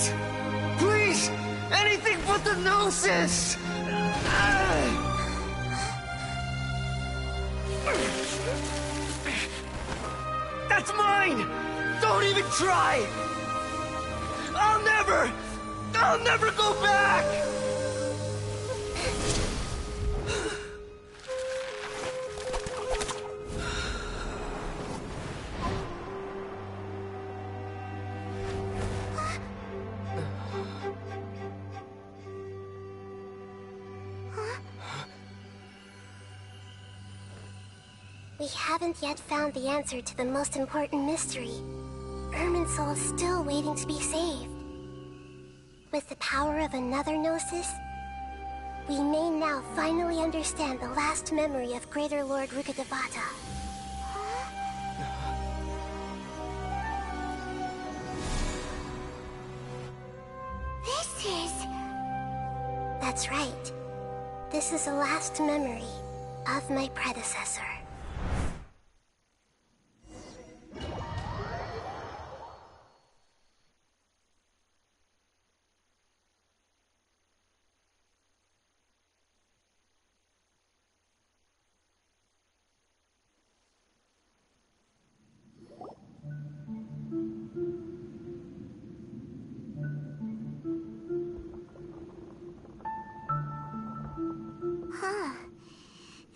it! Please! Anything but the Gnosis! That's mine! Don't even try! I'll never go back! We haven't yet found the answer to the most important mystery. Irminsul is still waiting to be saved. With the power of another Gnosis, we may now finally understand the last memory of Greater Lord Rukkhadevata. This is... That's right. This is the last memory of my predecessor.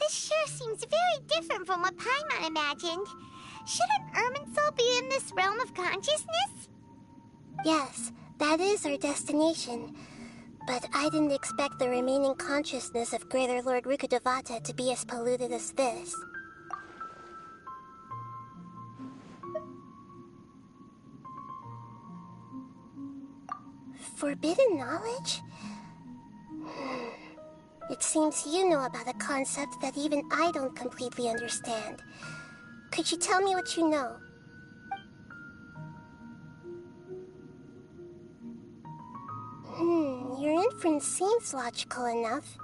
This sure seems very different from what Paimon imagined. Shouldn't Irminsul be in this realm of consciousness? Yes, that is our destination. But I didn't expect the remaining consciousness of Greater Lord Rukkhadevata to be as polluted as this. Forbidden knowledge? It seems you know about a concept that even I don't completely understand. Could you tell me what you know? Your inference seems logical enough.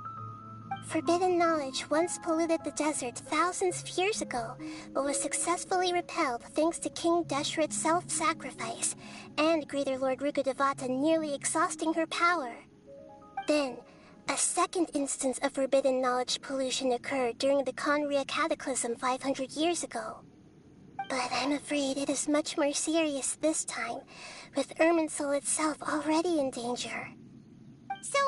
Forbidden knowledge once polluted the desert thousands of years ago, but was successfully repelled thanks to King Deshret's self-sacrifice, and Greater Lord Rukkhadevata nearly exhausting her power. Then, a second instance of forbidden knowledge pollution occurred during the Conria Cataclysm 500 years ago. But I'm afraid it is much more serious this time, with Irminsul itself already in danger. So,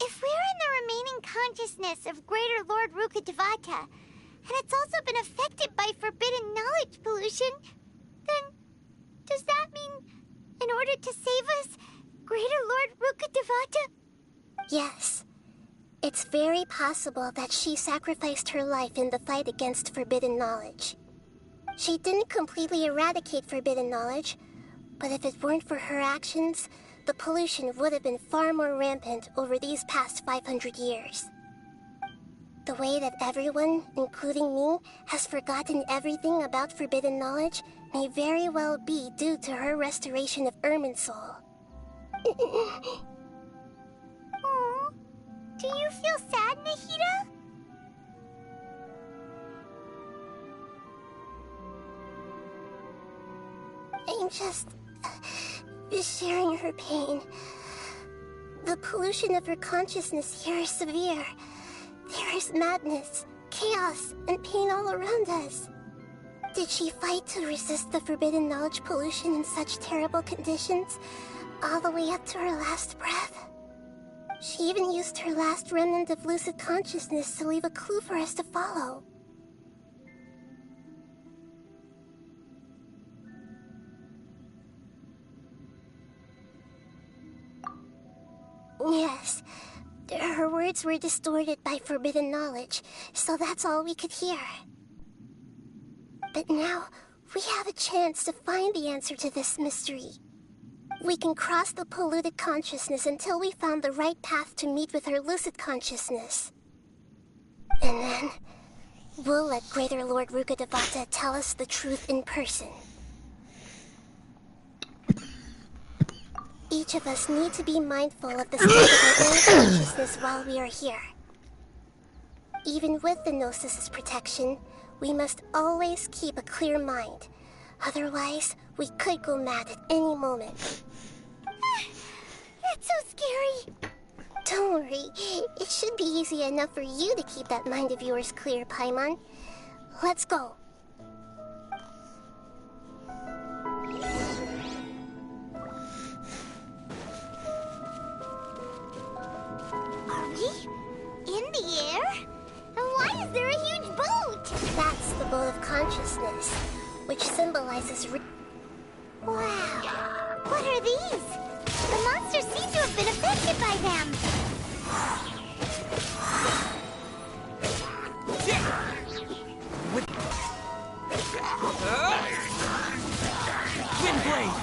if we're in the remaining consciousness of Greater Lord Rukkhadevata, and it's also been affected by forbidden knowledge pollution, then does that mean, in order to save us, Greater Lord Rukkhadevata? Yes. It's very possible that she sacrificed her life in the fight against forbidden knowledge. She didn't completely eradicate forbidden knowledge, but if it weren't for her actions, the pollution would have been far more rampant over these past 500 years. The way that everyone, including me, has forgotten everything about forbidden knowledge may very well be due to her restoration of Irminsul. Aww. Do you feel sad, Nahida? I'm just sharing her pain. The pollution of her consciousness here is severe. There is madness, chaos, and pain all around us. Did she fight to resist the forbidden knowledge pollution in such terrible conditions, all the way up to her last breath? She even used her last remnant of lucid consciousness to leave a clue for us to follow. Yes, her words were distorted by forbidden knowledge, so that's all we could hear. But now, we have a chance to find the answer to this mystery. We can cross the polluted consciousness until we found the right path to meet with her lucid consciousness. And then, we'll let Greater Lord Rukkhadevata tell us the truth in person. Each of us need to be mindful of the state of our own consciousness while we are here. Even with the Gnosis's protection, we must always keep a clear mind. Otherwise, we could go mad at any moment. worry. It should be easy enough for you to keep that mind of yours clear, Paimon. Let's go. Are we in the air? And why is there a huge boat? That's the boat of consciousness, which symbolizes Wow. What are these? The monsters seem to have been affected by them. Windblade!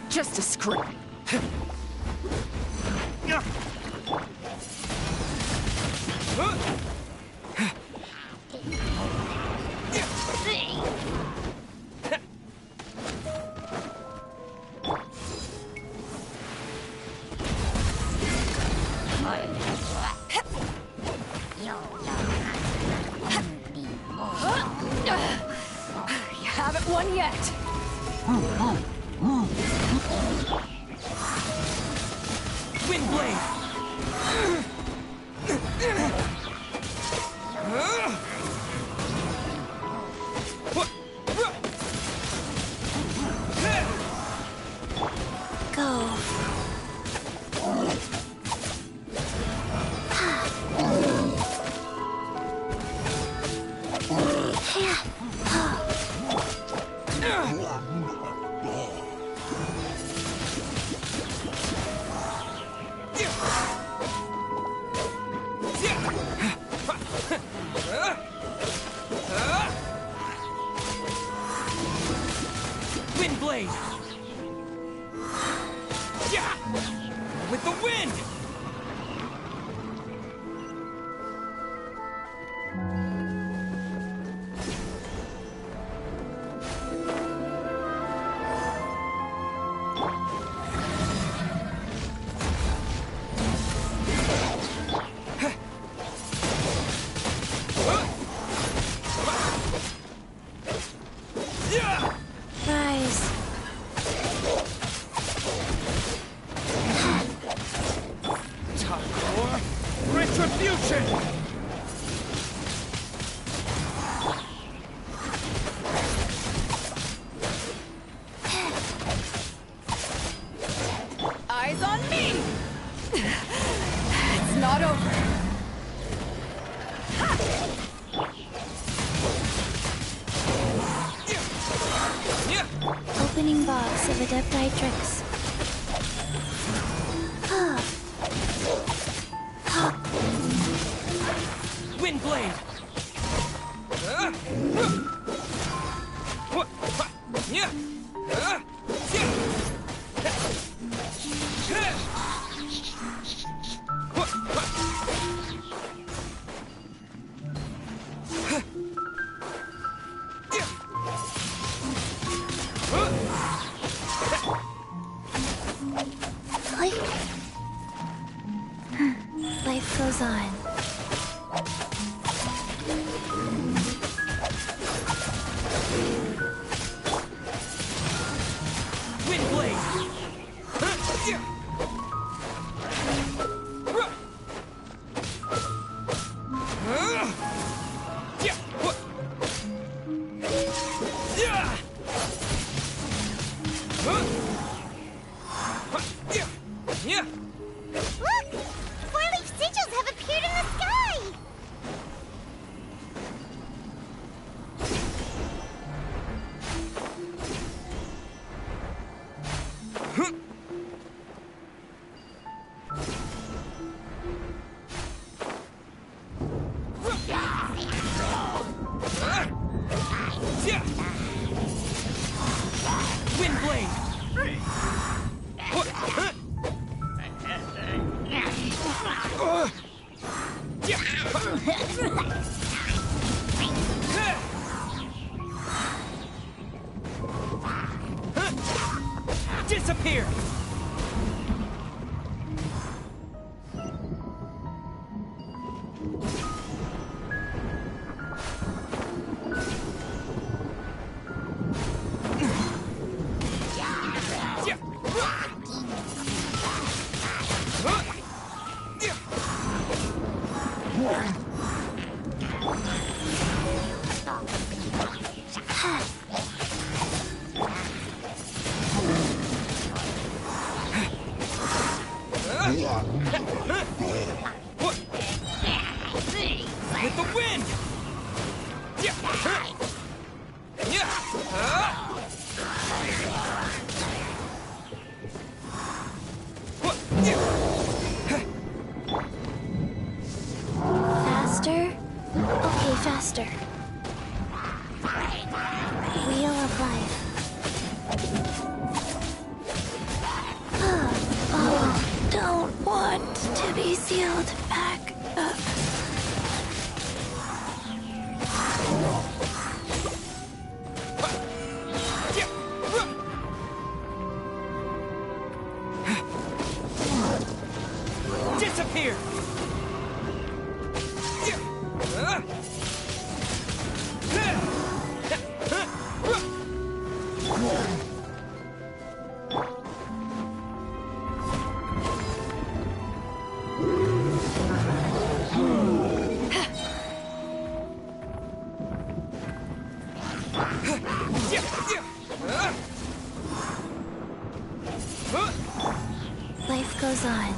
Just a screw. You haven't won yet. Windblade! go. Windblade! Yeah! With the wind! Rise. Top core! Retribution! Eyes on me! It's not over. Opening box of Adepti tricks. Windblade! Life goes on. Windblade! Look! Four-leaf sigils have appeared in the sky! Windblade! Disappear! With the wind! Faster? Okay, faster. Wheel of life. Oh, don't want to be sealed back up. Disappear! Life goes on.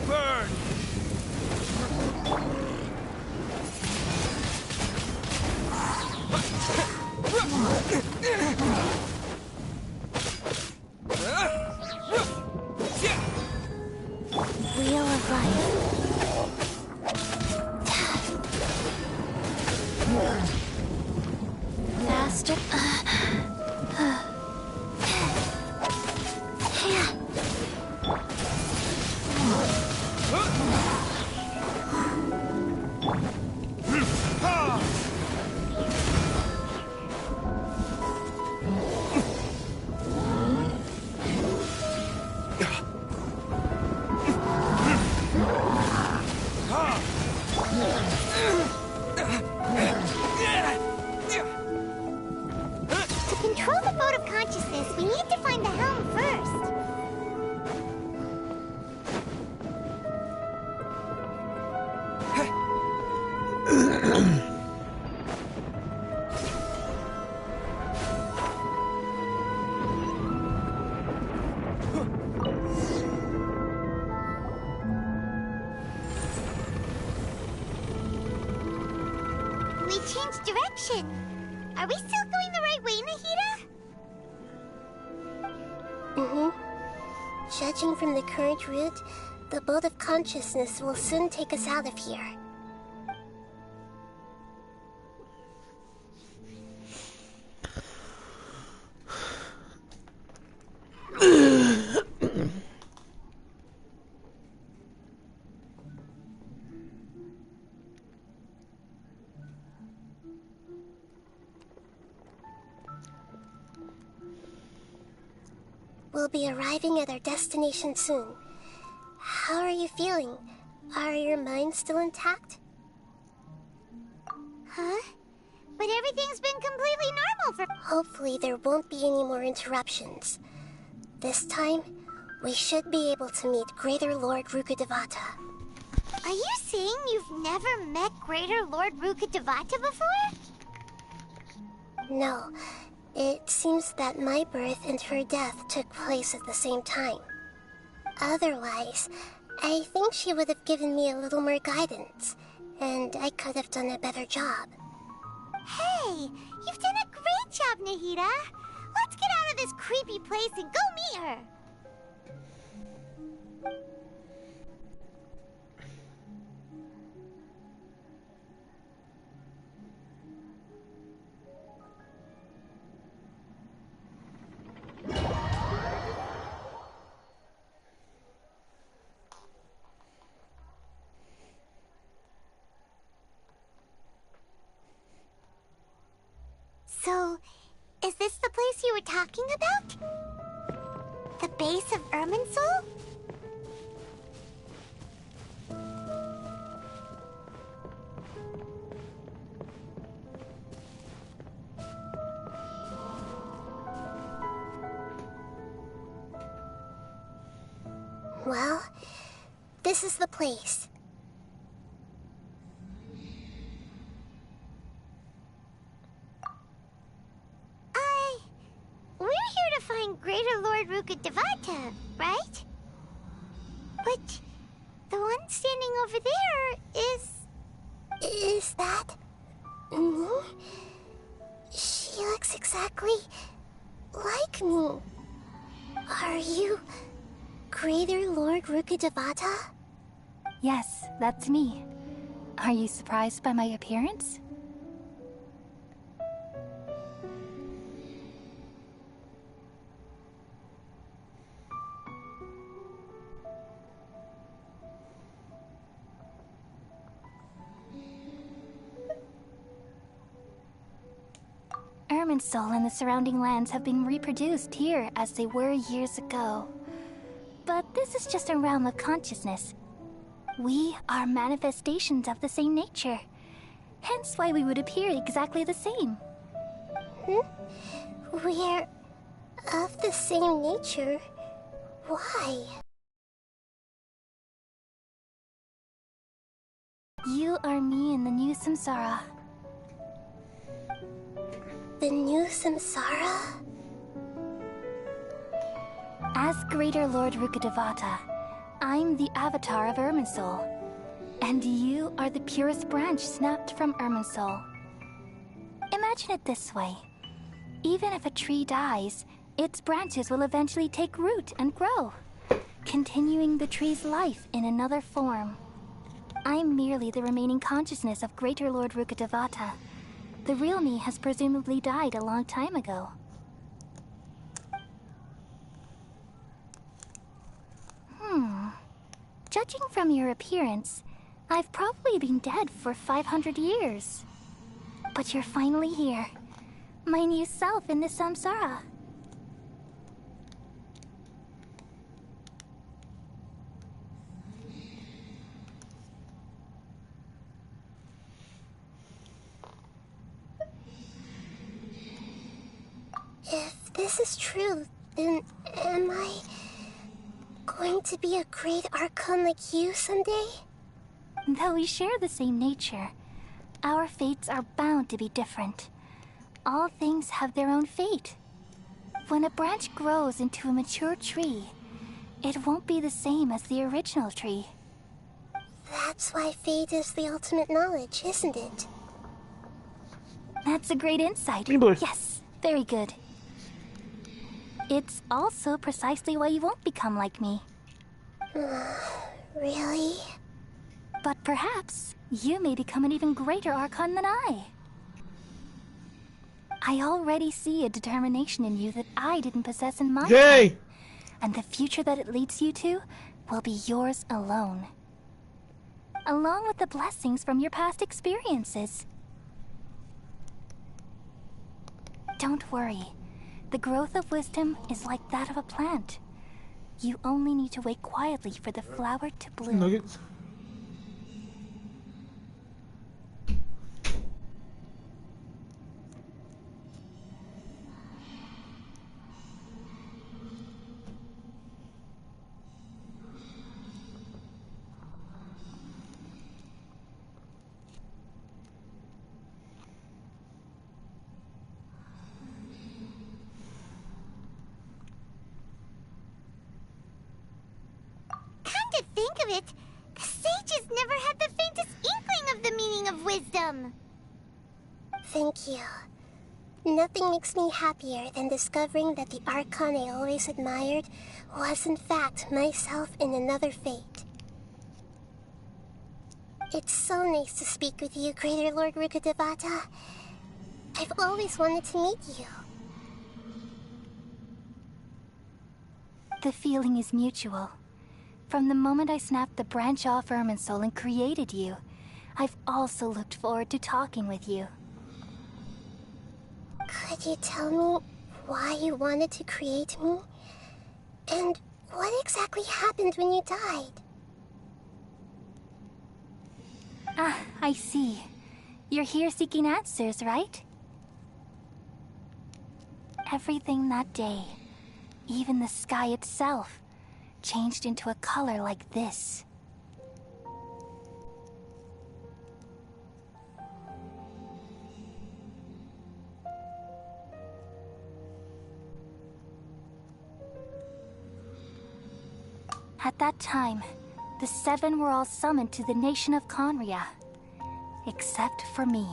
Burn! Wheel of life. Faster. To control the boat of consciousness, we need to find the helm first. We changed direction. Are we still going the right way, Nahida? Judging from the current route, the boat of consciousness will soon take us out of here. We'll be arriving at our destination soon. How are you feeling? Are your minds still intact? Huh? But everything's been completely normal for... Hopefully there won't be any more interruptions. This time, we should be able to meet Greater Lord Rukkhadevata. Are you saying you've never met Greater Lord Rukkhadevata before? No. It seems that my birth and her death took place at the same time. Otherwise, I think she would have given me a little more guidance, and I could have done a better job. Hey, you've done a great job, Nahida. Let's get out of this creepy place and go meet her. talking about? The base of Irminsul? Well, this is the place. We're here to find Greater Lord Rukkhadevata, right? But the one standing over there is... Is that me? She looks exactly like me. Are you Greater Lord Rukkhadevata? Yes, that's me. Are you surprised by my appearance? Irminsul and the surrounding lands have been reproduced here as they were years ago. But this is just a realm of consciousness. We are manifestations of the same nature. Hence why we would appear exactly the same. We're of the same nature. Why? You are me in the new samsara. The new samsara? As Greater Lord Rukkhadevata, I'm the avatar of Irminsul. And you are the purest branch snapped from Irminsul. Imagine it this way. Even if a tree dies, its branches will eventually take root and grow, continuing the tree's life in another form. I'm merely the remaining consciousness of Greater Lord Rukkhadevata. The real me has presumably died a long time ago. Judging from your appearance, I've probably been dead for 500 years. But you're finally here. My new self in the samsara. If this is true, then am I going to be a great Archon like you someday? Though we share the same nature, our fates are bound to be different. All things have their own fate. When a branch grows into a mature tree, it won't be the same as the original tree. That's why fate is the ultimate knowledge, isn't it? That's a great insight. English. Yes, very good. It's also precisely why you won't become like me. Really? But perhaps you may become an even greater Archon than I. I already see a determination in you that I didn't possess in my Yay! time, and the future that it leads you to will be yours alone. Along with the blessings from your past experiences. Don't worry. The growth of wisdom is like that of a plant. You only need to wait quietly for the flower to bloom. Nuggets. Come to think of it, the sages never had the faintest inkling of the meaning of wisdom. Thank you. Nothing makes me happier than discovering that the Archon I always admired was in fact myself in another fate. It's so nice to speak with you, Greater Lord Rukkhadevata. I've always wanted to meet you. The feeling is mutual. From the moment I snapped the branch off Irminsul and created you, I've also looked forward to talking with you. Could you tell me why you wanted to create me? And what exactly happened when you died? Ah, I see. You're here seeking answers, right? Everything that day, even the sky itself, changed into a color like this. At that time, the seven were all summoned to the nation of Conria. Except for me.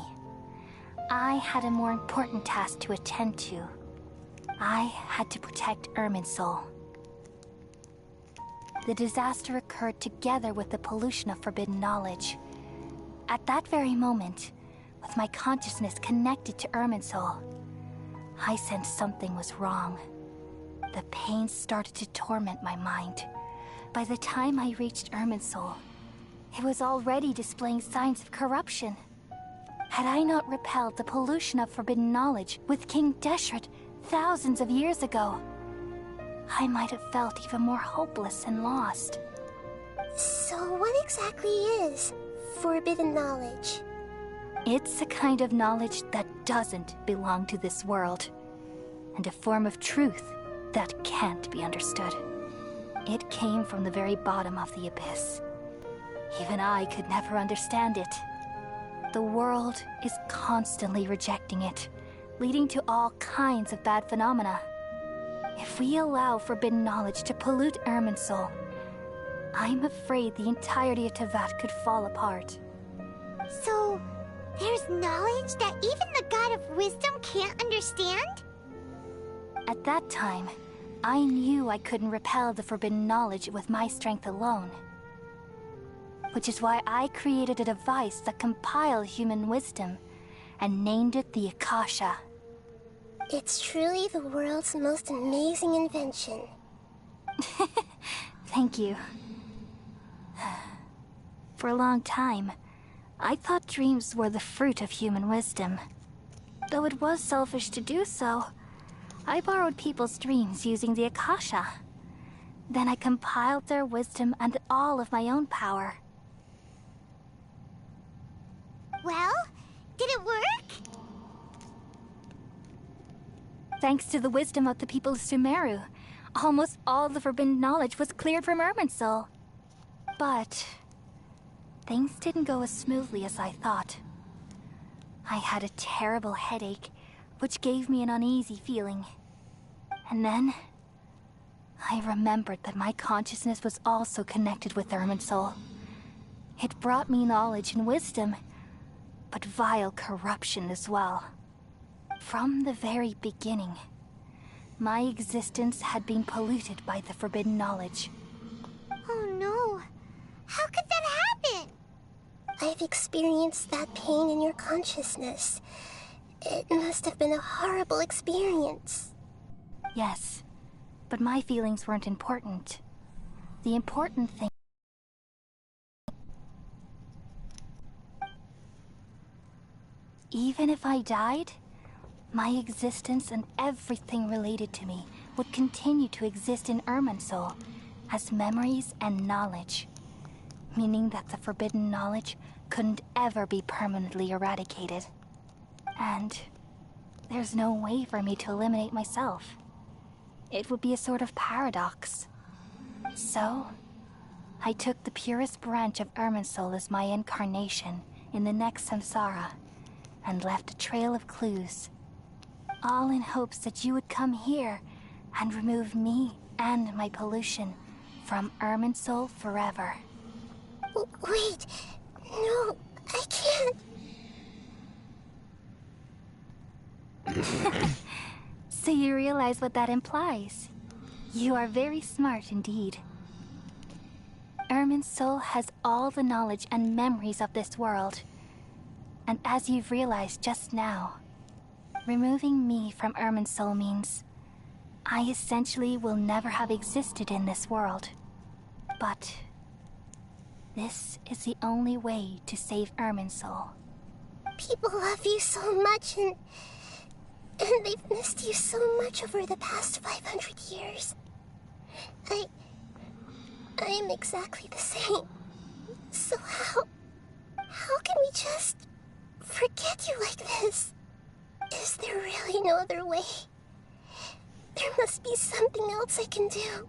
I had a more important task to attend to. I had to protect Irminsul. The disaster occurred together with the pollution of forbidden knowledge. At that very moment, with my consciousness connected to Irminsul, I sensed something was wrong. The pain started to torment my mind. By the time I reached Irminsul, it was already displaying signs of corruption. Had I not repelled the pollution of forbidden knowledge with King Deshret thousands of years ago, I might have felt even more hopeless and lost. So what exactly is forbidden knowledge? It's a kind of knowledge that doesn't belong to this world, and a form of truth that can't be understood. It came from the very bottom of the abyss. Even I could never understand it. The world is constantly rejecting it, leading to all kinds of bad phenomena. If we allow forbidden knowledge to pollute Irminsul, I'm afraid the entirety of Tevat could fall apart. So, there's knowledge that even the God of Wisdom can't understand? At that time, I knew I couldn't repel the forbidden knowledge with my strength alone. Which is why I created a device that compiled human wisdom and named it the Akasha. It's truly the world's most amazing invention. Thank you. For a long time, I thought dreams were the fruit of human wisdom. Though it was selfish to do so, I borrowed people's dreams using the Akasha. Then I compiled their wisdom and all of my own power. Well, did it work? Thanks to the wisdom of the people of Sumeru, almost all the forbidden knowledge was cleared from Irminsul. But things didn't go as smoothly as I thought. I had a terrible headache, which gave me an uneasy feeling. And then I remembered that my consciousness was also connected with Irminsul. It brought me knowledge and wisdom, but vile corruption as well. From the very beginning, my existence had been polluted by the forbidden knowledge. Oh no. How could that happen? I've experienced that pain in your consciousness. It must have been a horrible experience. Yes, but my feelings weren't important. The important thing... Even if I died, my existence and everything related to me would continue to exist in Irminsul as memories and knowledge, meaning that the forbidden knowledge couldn't ever be permanently eradicated. And there's no way for me to eliminate myself. It would be a sort of paradox. So, I took the purest branch of Irminsul as my incarnation in the next samsara, and left a trail of clues, all in hopes that you would come here and remove me and my pollution from Irminsul forever. Wait, no, I can't. So you realize what that implies? You are very smart indeed. Irminsul has all the knowledge and memories of this world. And as you've realized just now, removing me from Irminsul means I essentially will never have existed in this world. But this is the only way to save Irminsul. People love you so much, and And they've missed you so much over the past 500 years. I am exactly the same. So how can we just forget you like this? Is there really no other way? There must be something else I can do.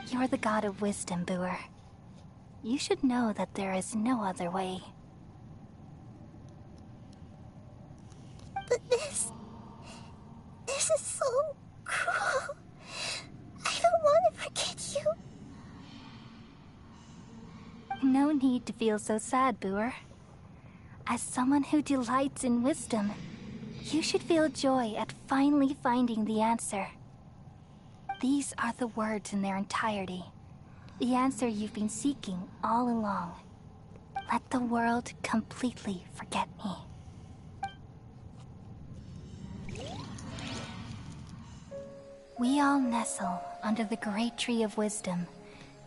You're the god of wisdom, Booer. You should know that there is no other way. But this is so cruel. I don't want to forget you. No need to feel so sad, Booer. As someone who delights in wisdom, you should feel joy at finally finding the answer. These are the words in their entirety. The answer you've been seeking all along. Let the world completely forget me. We all nestle under the great tree of wisdom,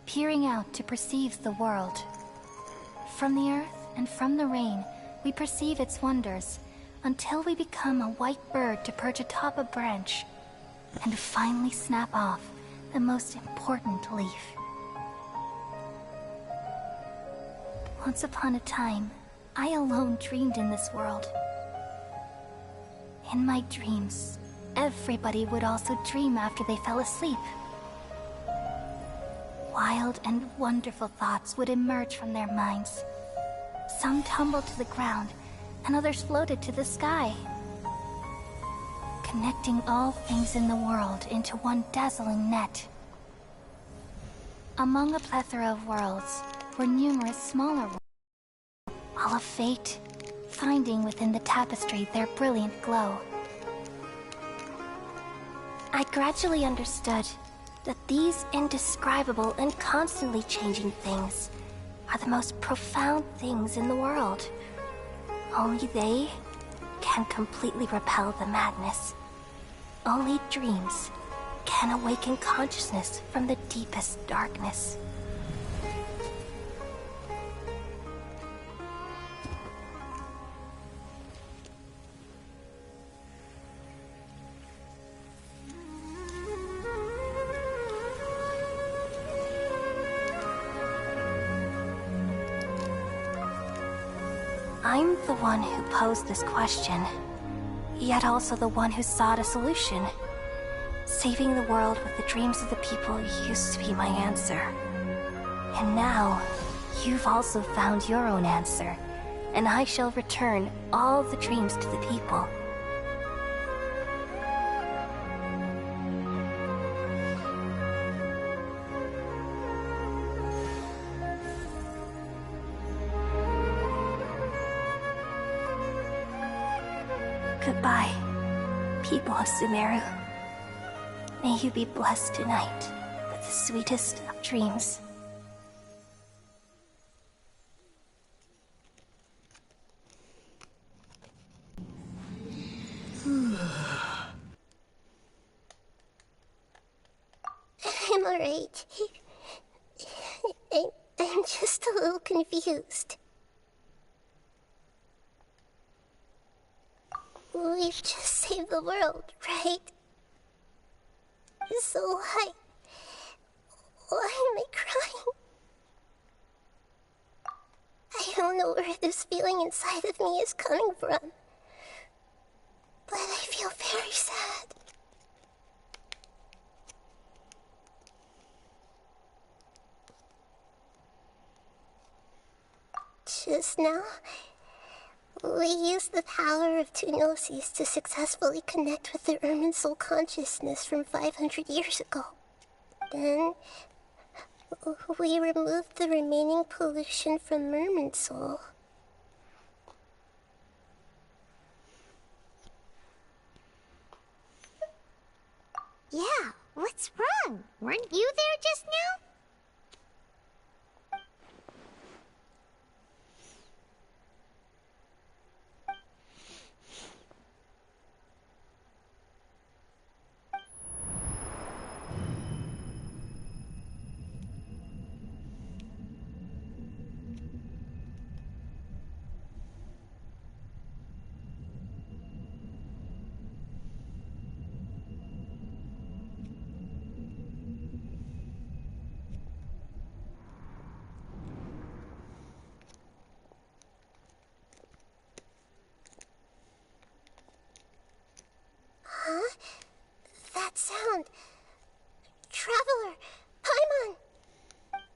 peering out to perceive the world. From the earth and from the rain, we perceive its wonders, until we become a white bird to perch atop a branch, and finally snap off the most important leaf. Once upon a time, I alone dreamed in this world. In my dreams, everybody would also dream after they fell asleep. Wild and wonderful thoughts would emerge from their minds. Some tumbled to the ground, and others floated to the sky, connecting all things in the world into one dazzling net. Among a plethora of worlds were numerous smaller worlds, all of fate, finding within the tapestry their brilliant glow. I gradually understood that these indescribable and constantly changing things are the most profound things in the world. Only they can completely repel the madness. Only dreams can awaken consciousness from the deepest darkness. I'm the one who posed this question, yet also the one who sought a solution. Saving the world with the dreams of the people used to be my answer. And now, you've also found your own answer, and I shall return all the dreams to the people. Goodbye, people of Sumeru. May you be blessed tonight with the sweetest of dreams. I'm alright. I'm just a little confused. We've just saved the world, right? So why am I crying? I don't know where this feeling inside of me is coming from, but I feel very sad. Just now, we used the power of two gnosis to successfully connect with the Irminsul consciousness from 500 years ago. Then, we removed the remaining pollution from Irminsul. Yeah, what's wrong? Weren't you there just now?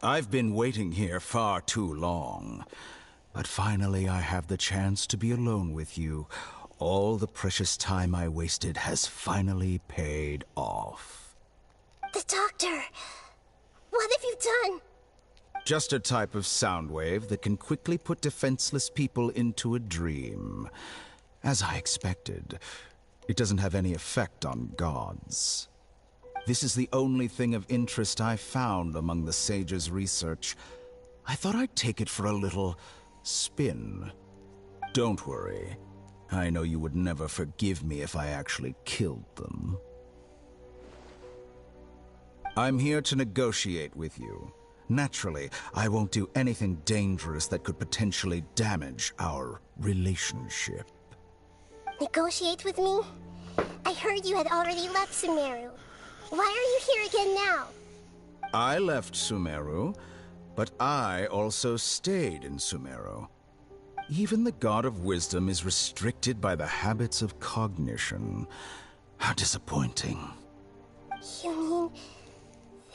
I've been waiting here far too long. But finally I have the chance to be alone with you. All the precious time I wasted has finally paid off. The doctor! What have you done? Just a type of sound wave that can quickly put defenseless people into a dream. As I expected, it doesn't have any effect on gods. This is the only thing of interest I found among the sage's research. I thought I'd take it for a little spin. Don't worry. I know you would never forgive me if I actually killed them. I'm here to negotiate with you. Naturally, I won't do anything dangerous that could potentially damage our relationship. Negotiate with me? I heard you had already left Sumeru. Why are you here again now? I left Sumeru, but I also stayed in Sumeru. Even the God of Wisdom is restricted by the habits of cognition. How disappointing. You mean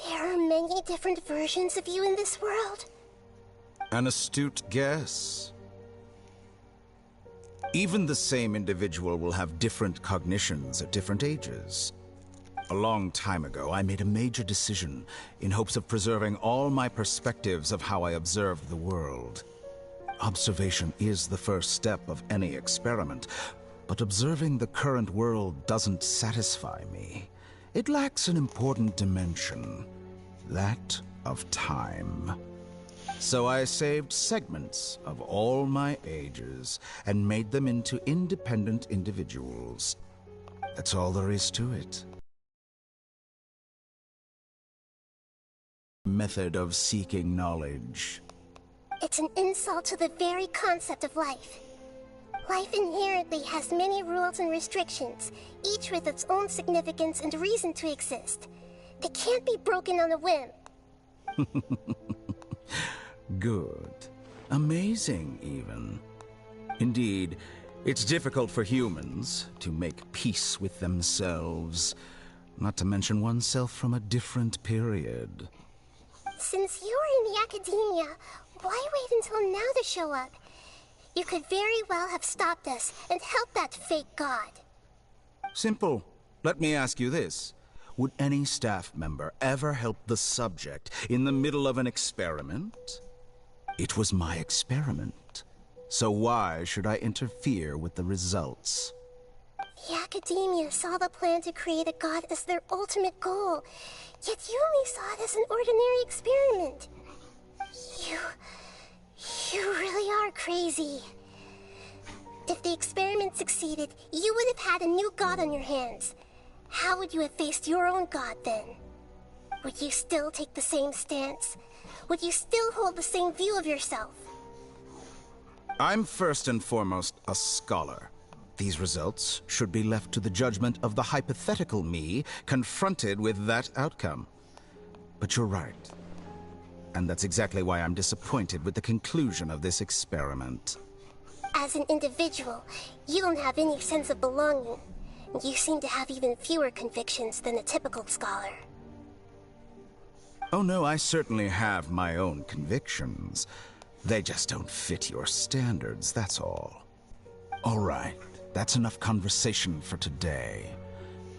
there are many different versions of you in this world? An astute guess. Even the same individual will have different cognitions at different ages. A long time ago, I made a major decision in hopes of preserving all my perspectives of how I observed the world. Observation is the first step of any experiment, but observing the current world doesn't satisfy me. It lacks an important dimension, that of time. So I saved segments of all my ages and made them into independent individuals. That's all there is to it. Method of seeking knowledge. It's an insult to the very concept of life. Life inherently has many rules and restrictions, each with its own significance and reason to exist. They can't be broken on a whim. Good. Amazing, even. Indeed, it's difficult for humans to make peace with themselves, not to mention oneself from a different period. Since you were in the academia, why wait until now to show up? You could very well have stopped us and helped that fake god. Simple. Let me ask you this. Would any staff member ever help the subject in the middle of an experiment? It was my experiment. So why should I interfere with the results? The academia saw the plan to create a god as their ultimate goal, yet you only saw it as an ordinary experiment. You really are crazy. If the experiment succeeded, you would have had a new god on your hands. How would you have faced your own god then? Would you still take the same stance? Would you still hold the same view of yourself? I'm first and foremost a scholar. These results should be left to the judgment of the hypothetical me confronted with that outcome. But you're right. And that's exactly why I'm disappointed with the conclusion of this experiment. As an individual, you don't have any sense of belonging. You seem to have even fewer convictions than a typical scholar. Oh no, I certainly have my own convictions. They just don't fit your standards, that's all. All right, that's enough conversation for today.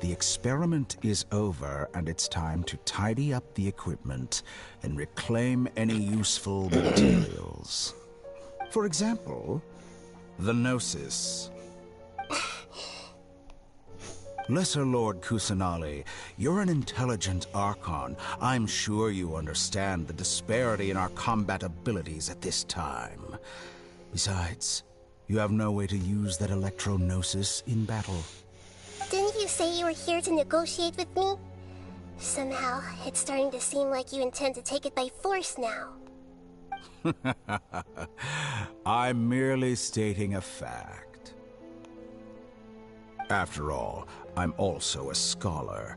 The experiment is over, and it's time to tidy up the equipment and reclaim any useful materials. For example, the Gnosis. Lesser Lord Kusanali, you're an intelligent Archon. I'm sure you understand the disparity in our combat abilities at this time. Besides, you have no way to use that Electro-Gnosis in battle. Didn't you say you were here to negotiate with me? Somehow, it's starting to seem like you intend to take it by force now. I'm merely stating a fact. After all, I'm also a scholar.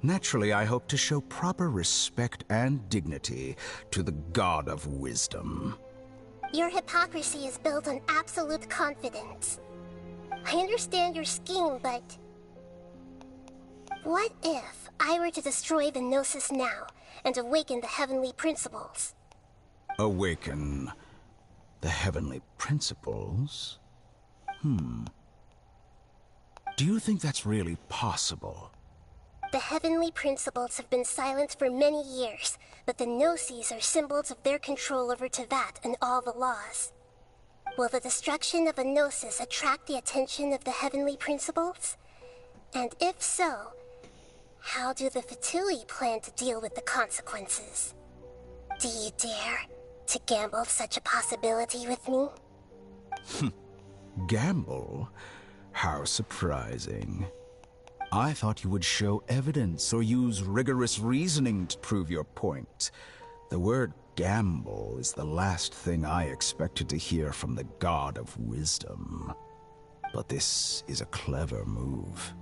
Naturally, I hope to show proper respect and dignity to the God of Wisdom. Your hypocrisy is built on absolute confidence. I understand your scheme, but What if I were to destroy the Gnosis now and awaken the heavenly principles? Awaken the heavenly principles? Do you think that's really possible? The heavenly principles have been silent for many years, but the Gnosis are symbols of their control over Teyvat and all the laws. Will the destruction of a Gnosis attract the attention of the heavenly principles? And if so, how do the Fatui plan to deal with the consequences? Do you dare to gamble such a possibility with me? Gamble? How surprising. I thought you would show evidence or use rigorous reasoning to prove your point. The word gamble is the last thing I expected to hear from the God of Wisdom. But this is a clever move.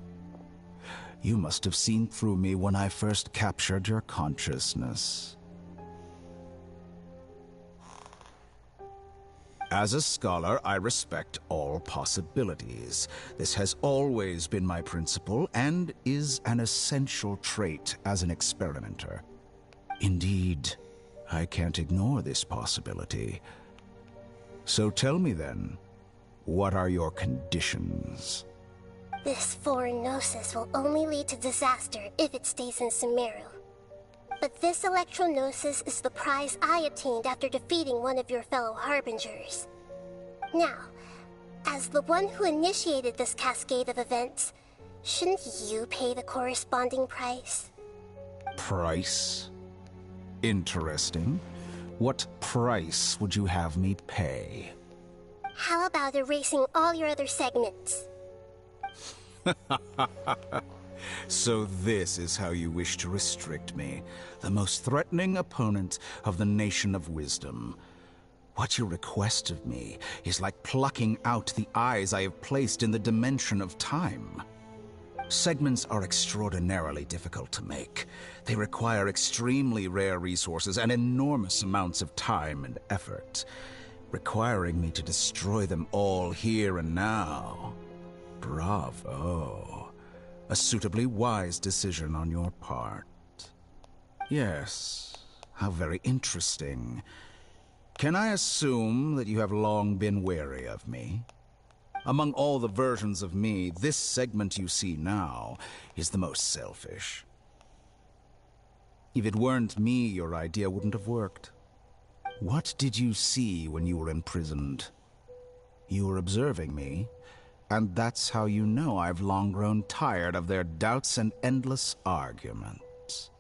You must have seen through me when I first captured your consciousness. As a scholar, I respect all possibilities. This has always been my principle and is an essential trait as an experimenter. Indeed, I can't ignore this possibility. So tell me then, what are your conditions? This foreign Gnosis will only lead to disaster if it stays in Sumeru. But this Electro-Gnosis is the prize I obtained after defeating one of your fellow Harbingers. Now, as the one who initiated this cascade of events, shouldn't you pay the corresponding price? Price? Interesting. What price would you have me pay? How about erasing all your other segments? So this is how you wish to restrict me, the most threatening opponent of the Nation of Wisdom. What you request of me is like plucking out the eyes I have placed in the dimension of time. Segments are extraordinarily difficult to make. They require extremely rare resources and enormous amounts of time and effort, requiring me to destroy them all here and now. Bravo. A suitably wise decision on your part. Yes, how very interesting. Can I assume that you have long been wary of me? Among all the versions of me, this segment you see now is the most selfish. If it weren't me, your idea wouldn't have worked. What did you see when you were imprisoned? You were observing me, and that's how you know I've long grown tired of their doubts and endless arguments.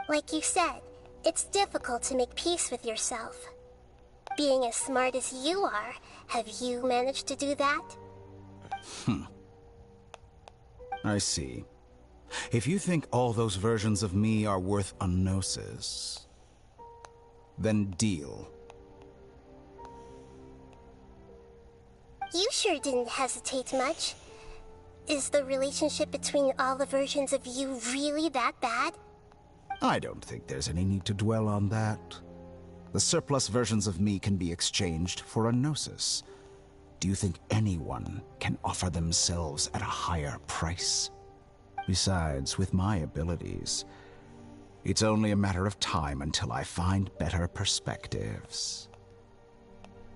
Like you said, it's difficult to make peace with yourself. Being as smart as you are, have you managed to do that? I see. If you think all those versions of me are worth a gnosis, then deal. You sure didn't hesitate much. Is the relationship between all the versions of you really that bad? I don't think there's any need to dwell on that. The surplus versions of me can be exchanged for a gnosis. Do you think anyone can offer themselves at a higher price? Besides, with my abilities, it's only a matter of time until I find better perspectives.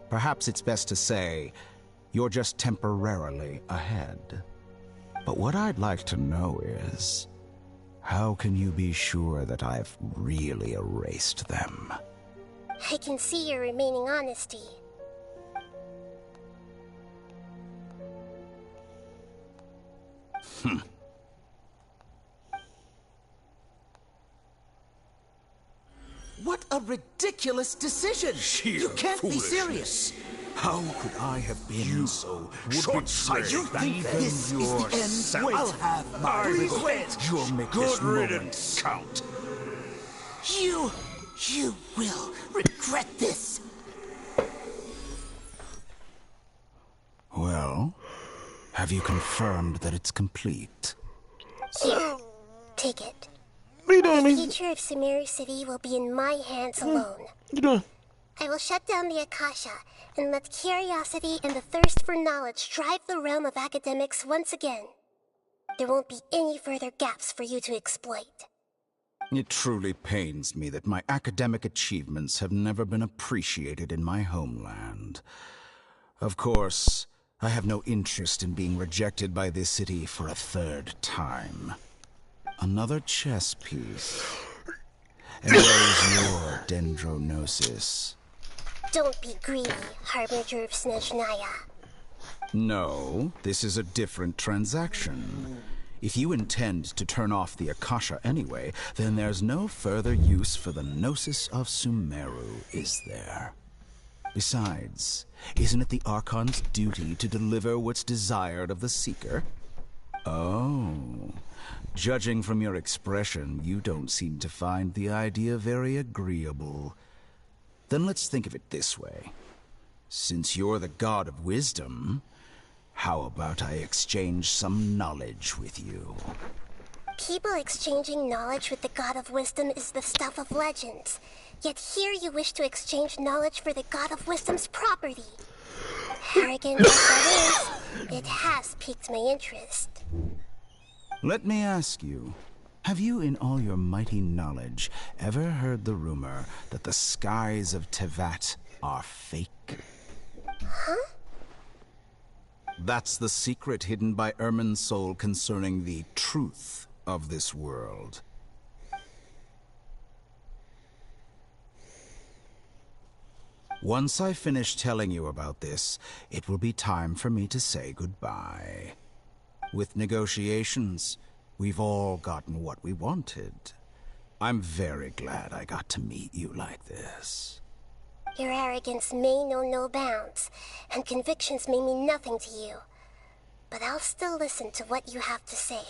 Perhaps it's best to say, you're just temporarily ahead. But what I'd like to know is, how can you be sure that I've really erased them? I can see your remaining honesty. What a ridiculous decision! You can't be serious! How could I have been so short-sighted? You think this is the end? I'll have my revenge! You'll make this moment count. You will regret this! Well, have you confirmed that it's complete? Here, take it. What are you doing, The man? future of Sumeru City will be in my hands alone. What you doing? I will shut down the Akasha and let curiosity and the thirst for knowledge drive the realm of academics once again. There won't be any further gaps for you to exploit. It truly pains me that my academic achievements have never been appreciated in my homeland. Of course, I have no interest in being rejected by this city for a third time. Another chess piece. And where is your dendronosis? Don't be greedy, Harbinger of Snezhnaya. No, this is a different transaction. If you intend to turn off the Akasha anyway, then there's no further use for the Gnosis of Sumeru, is there? Besides, isn't it the Archon's duty to deliver what's desired of the Seeker? Oh, judging from your expression, you don't seem to find the idea very agreeable. Then let's think of it this way. Since you're the god of wisdom, how about I exchange some knowledge with you? People exchanging knowledge with the God of Wisdom is the stuff of legends. Yet here you wish to exchange knowledge for the God of Wisdom's property. Arrogant as that is, it has piqued my interest. Let me ask you, have you in all your mighty knowledge ever heard the rumor that the skies of Tevat are fake? Huh? That's the secret hidden by Irminsul concerning the truth of this world. Once I finish telling you about this, it will be time for me to say goodbye. With negotiations, we've all gotten what we wanted. I'm very glad I got to meet you like this. Your arrogance may know no bounds, and convictions may mean nothing to you. But I'll still listen to what you have to say.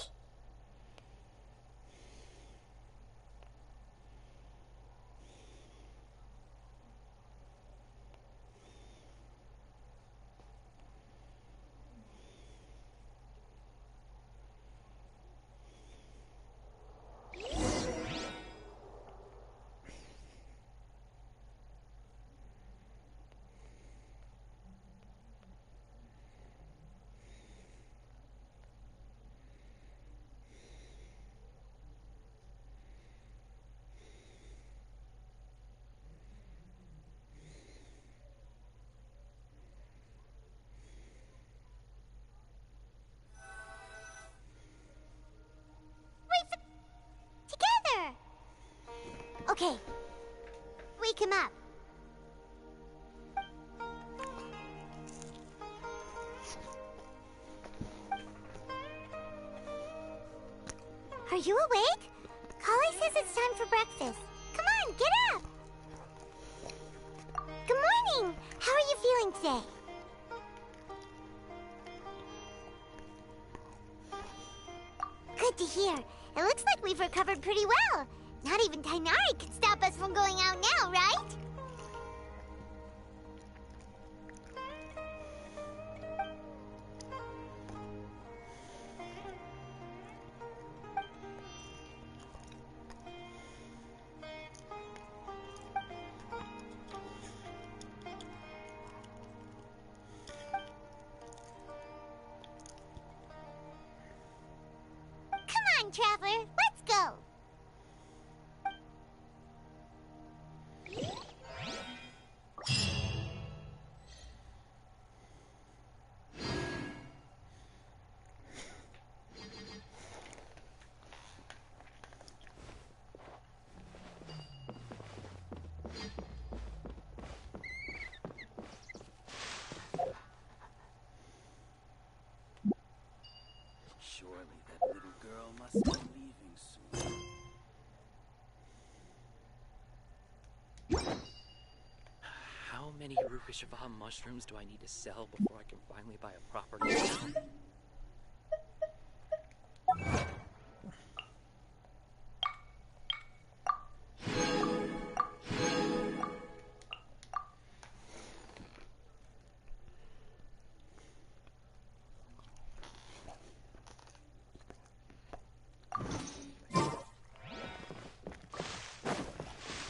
Okay. Wake him up. Are you awake? Kali says it's time for breakfast. Come on, get up! Good morning! How are you feeling today? Good to hear. It looks like we've recovered pretty well. Not even Tainari can stop us from going out now, right? Come on, Traveler, let's go! Surely that little girl must be leaving soon. How many Rukashava mushrooms do I need to sell before I can finally buy a proper gun?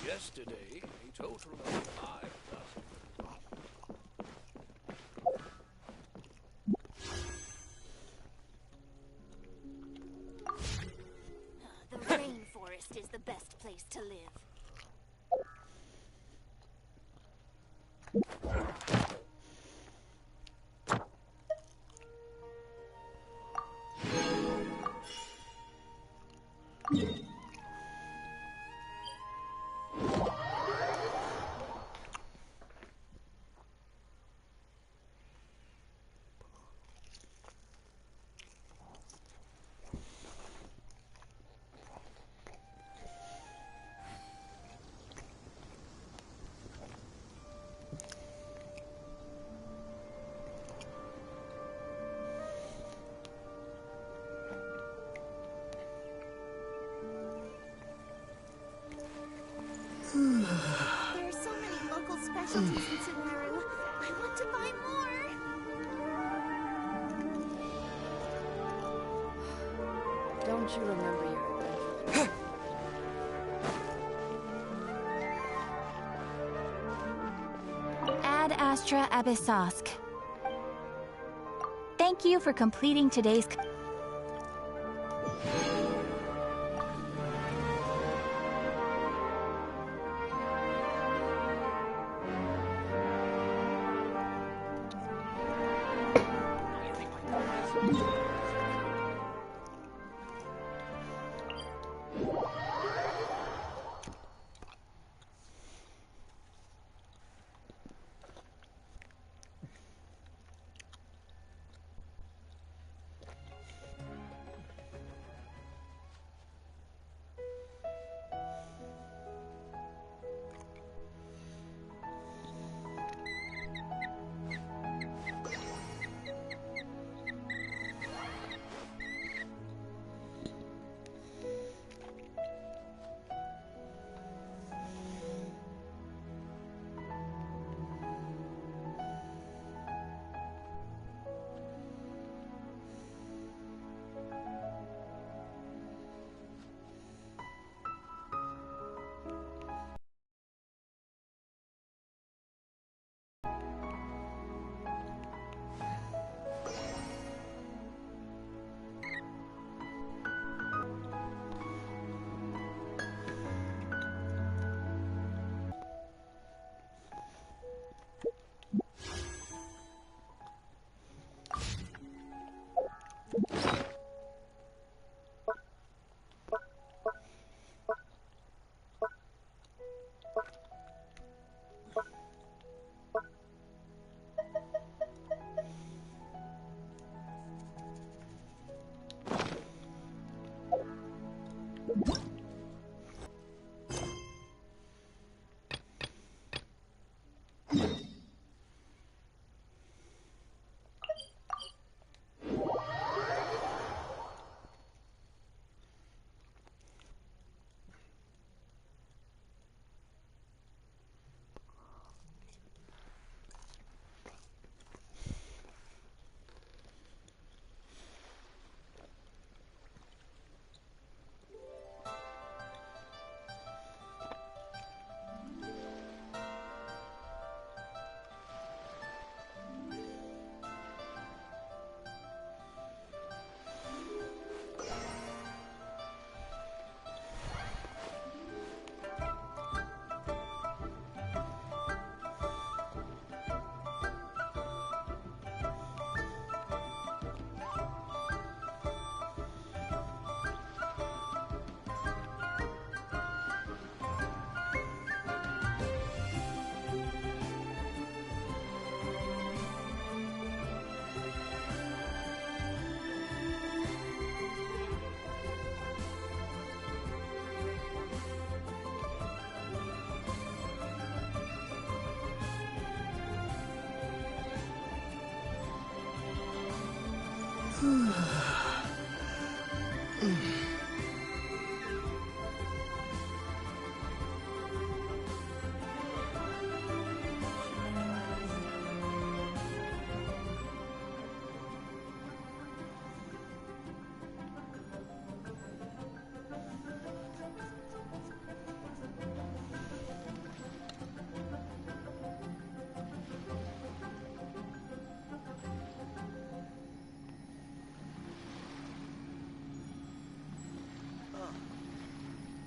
Yesterday, a total of 5 dozen. Sanaru. I want to buy more. Don't you remember your adventure? Ad Astra Abyssosk. Thank you for completing today's...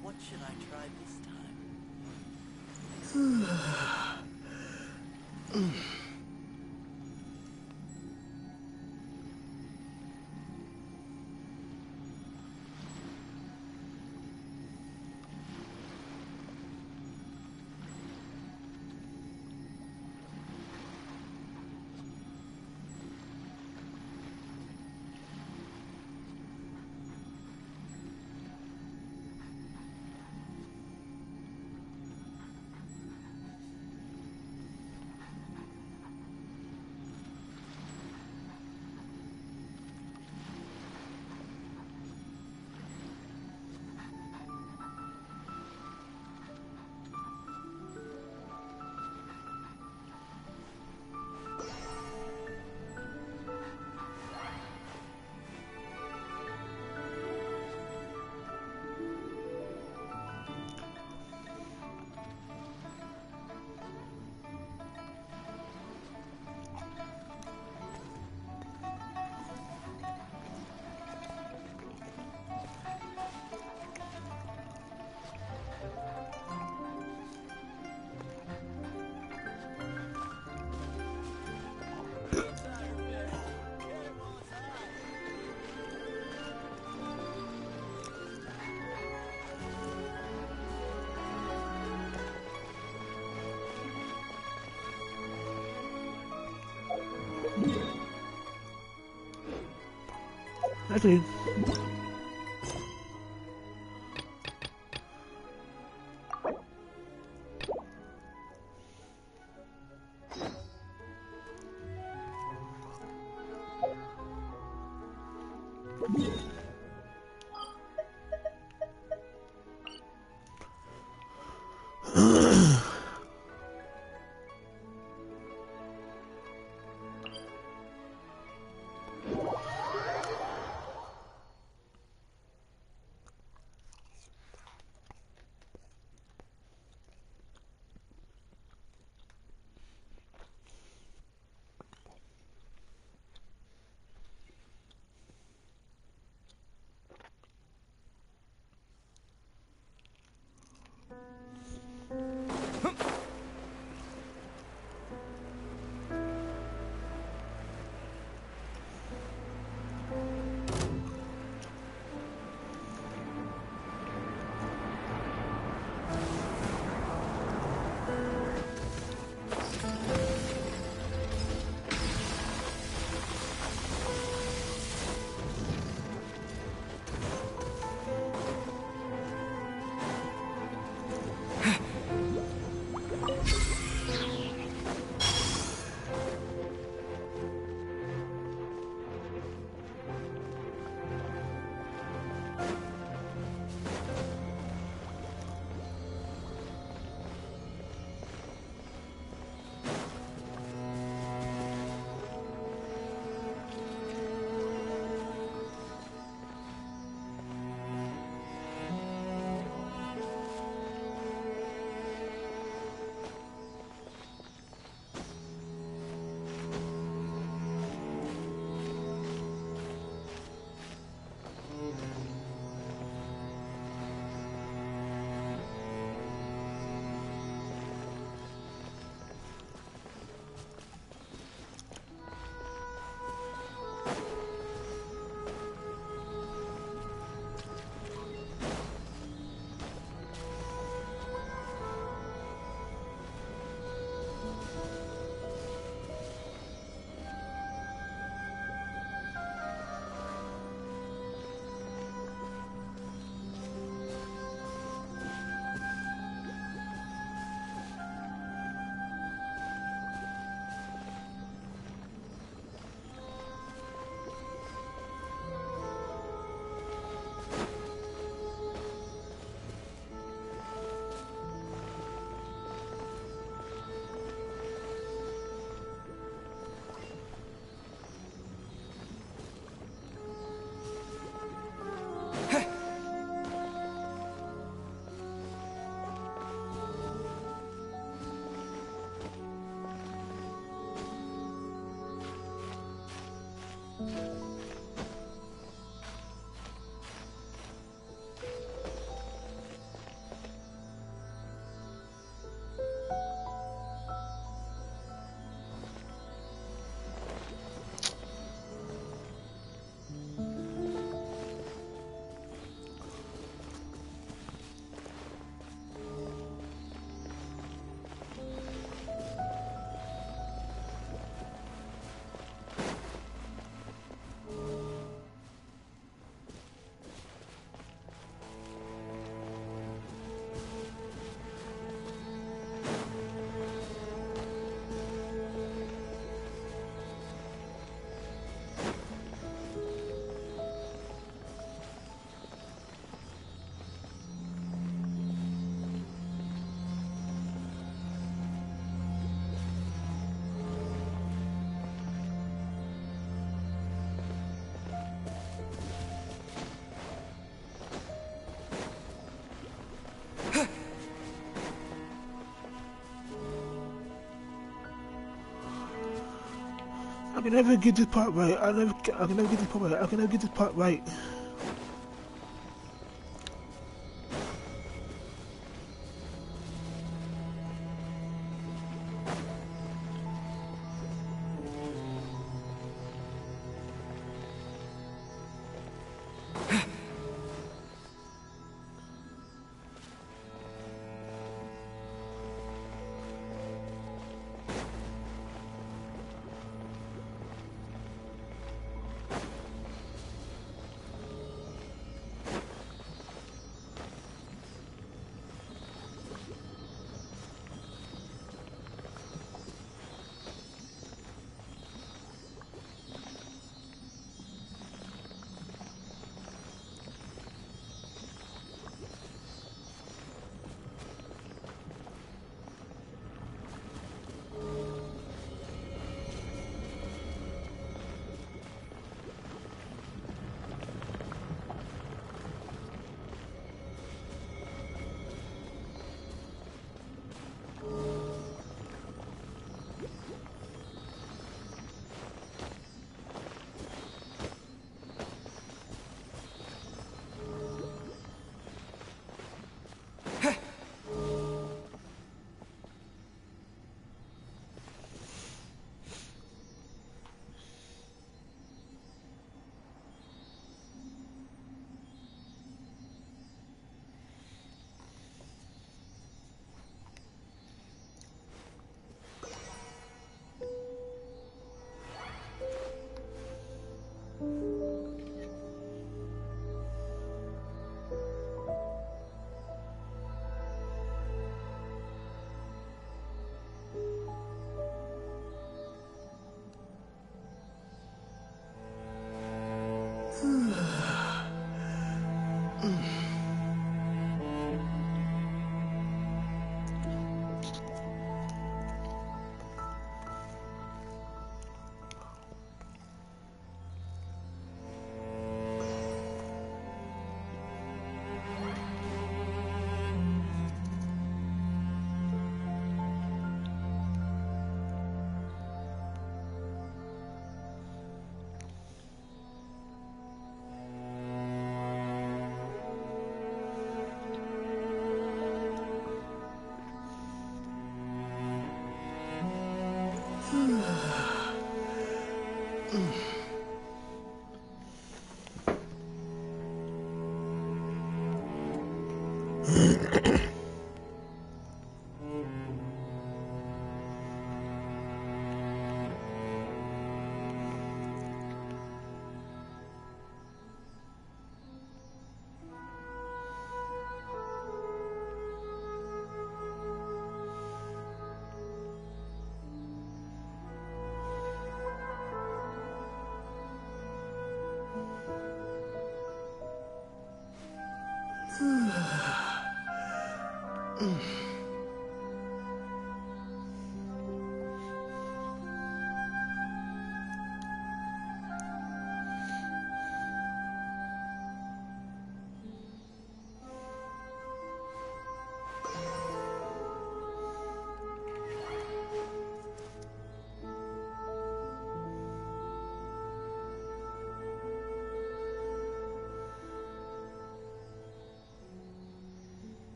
What should I try this time? Actually, I can never get this part right. I can never get this part right. I can never get this part right.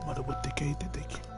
まだ持ってけいてできん。